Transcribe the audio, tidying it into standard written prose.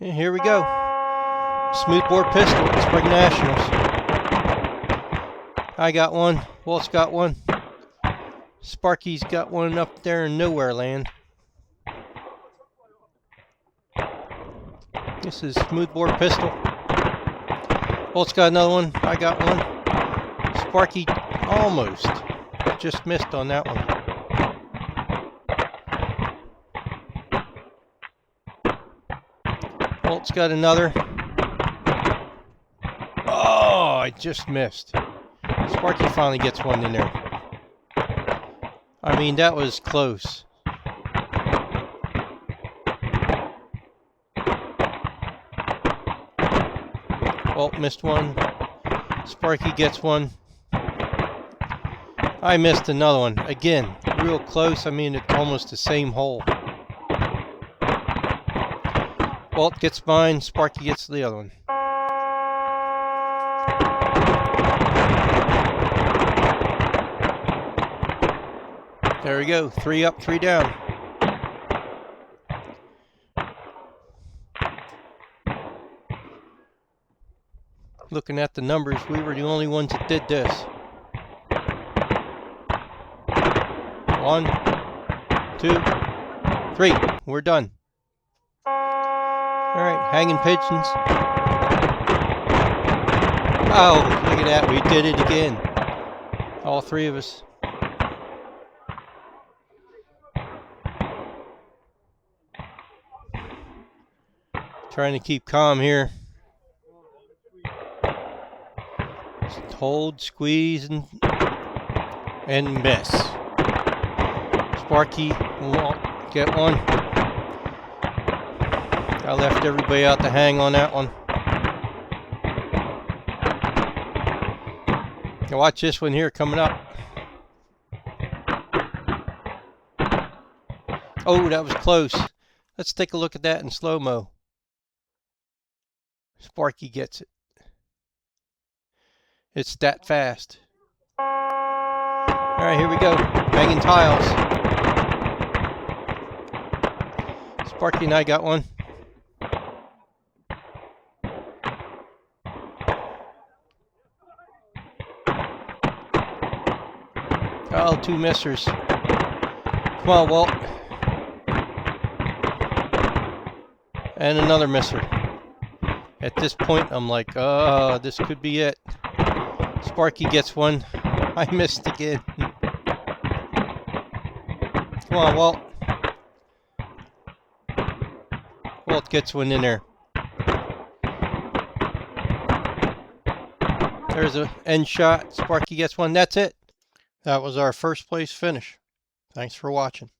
And here we go. Smoothbore pistol at Spring Nationals. I got one. Walt's got one. Sparky's got one up there in nowhere land. This is Smoothbore pistol. Walt's got another one. I got one. Sparky almost just missed on that one. Walt's got another. Oh, I just missed. Sparky finally gets one in there. I mean, that was close. Walt missed one. Sparky gets one. I missed another one. Again, real close. I mean, it's almost the same hole. Walt gets mine. Sparky gets the other one. There we go. 3 up, 3 down. Looking at the numbers, we were the only ones that did this. 1, 2, 3. We're done. Alright, hanging pigeons. Oh, look at that. We did it again. All 3 of us. Trying to keep calm here. Just hold, squeeze, and miss. Sparky won't get one. I left everybody out to hang on that one. Now watch this one here coming up. Oh, that was close. Let's take a look at that in slow-mo. Sparky gets it. It's that fast. Alright, here we go. Banging tiles. Sparky and I got one. Oh, 2 missers. Come on, Walt. And another misser. At this point, I'm like, oh, this could be it. Sparky gets one. I missed again. Come on, Walt. Walt gets one in there. There's an end shot. Sparky gets one. That's it. That was our first place finish. Thanks for watching.